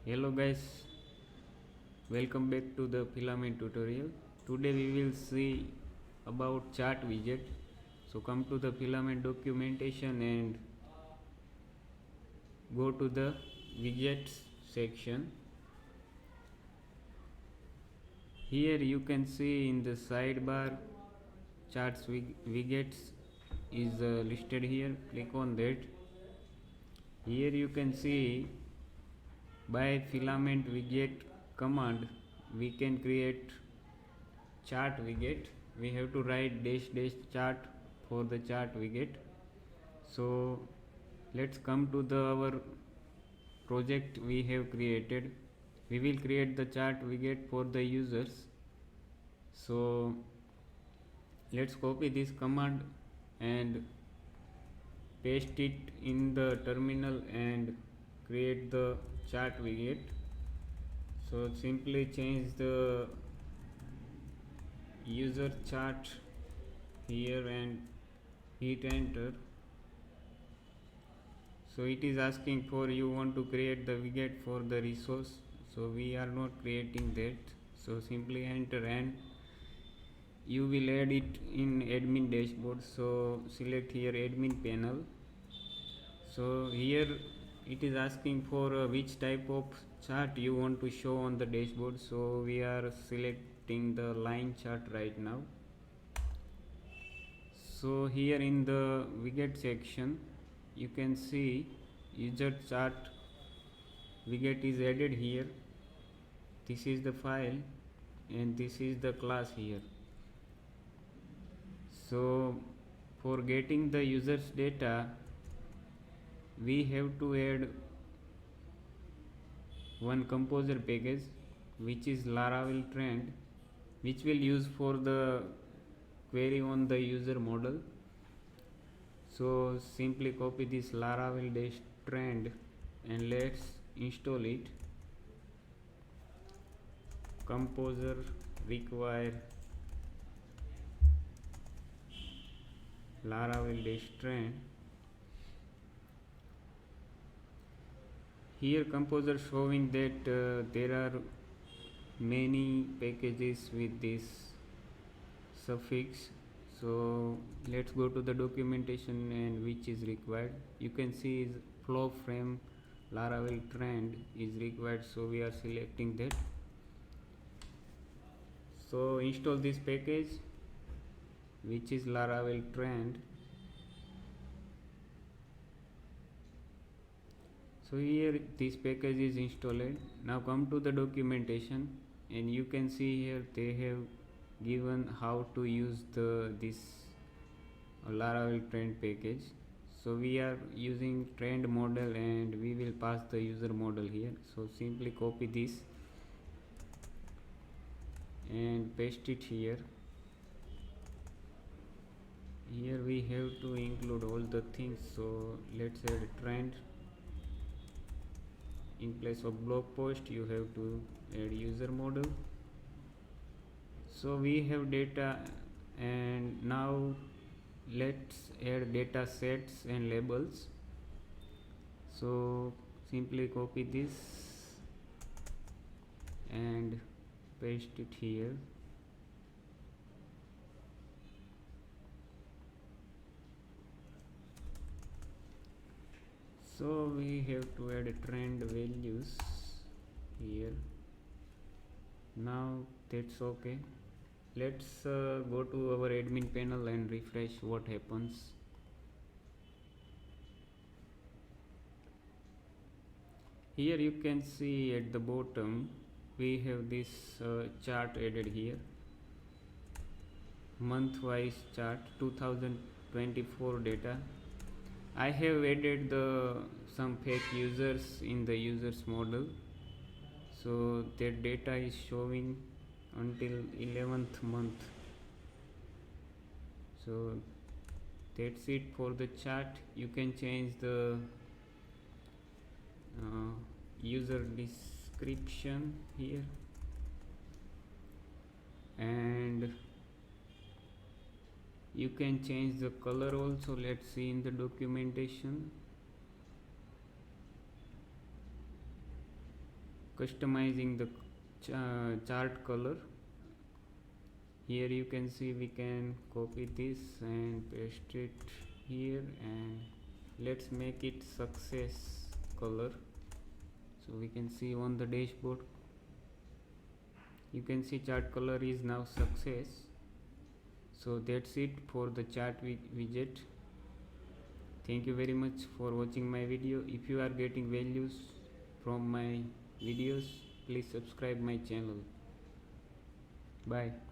Hello guys, welcome back to the filament tutorial. Today we will see about chart widget. So come to the filament documentation and go to the widgets section. Here you can see in the sidebar charts widgets is listed here. Click on that. Here you can see by filament widget command we can create chart widget. We have to write dash dash chart for the chart widget. So let's come to the our project we have created. We will create the chart widget for the users. So let's copy this command and paste it in the terminal and create the chart widget. So simply change the user chart here and hit enter. So it is asking for you want to create the widget for the resource, so we are not creating that. So simply enter and you will add it in admin dashboard. So select here admin panel. So here it is asking for which type of chart you want to show on the dashboard. So we are selecting the line chart right now. So here in the widget section you can see user chart widget is added here. This is the file and this is the class here. So for getting the users data we have to add one composer package which is Laravel trend, which will use for the query on the user model. So simply copy this Laravel dash trend and let's install it. Composer require Laravel dash trend. Here composer showing that there are many packages with this suffix. So let's go to the documentation and which is required. You can see is flow frame Laravel trend is required, so we are selecting that. So install this package which is Laravel trend. So here this package is installed. Now come to the documentation and you can see here they have given how to use this Laravel trend package. So we are using trend model and we will pass the user model here. So simply copy this and paste it here. Here we have to include all the things. So let's add trend. In place of blog post you have to add user model. So we have data and now let's add data sets and labels. So simply copy this and paste it here. So we have to add trend values here. Now that's okay. Let's go to our admin panel and refresh what happens. Here you can see at the bottom we have this chart added here, month wise chart 2024 data. I have added some fake users in the users model, so their data is showing until 11th month. So that's it for the chart. You can change the user description here and you can change the color also. Let's see in the documentation. customizing the chart color. Here you can see we can copy this and paste it here, and let's make it success color. So we can see on the dashboard, you can see chart color is now success. So that's it for the chart widget. Thank you very much for watching my video. If you are getting values from my videos, please subscribe my channel. Bye.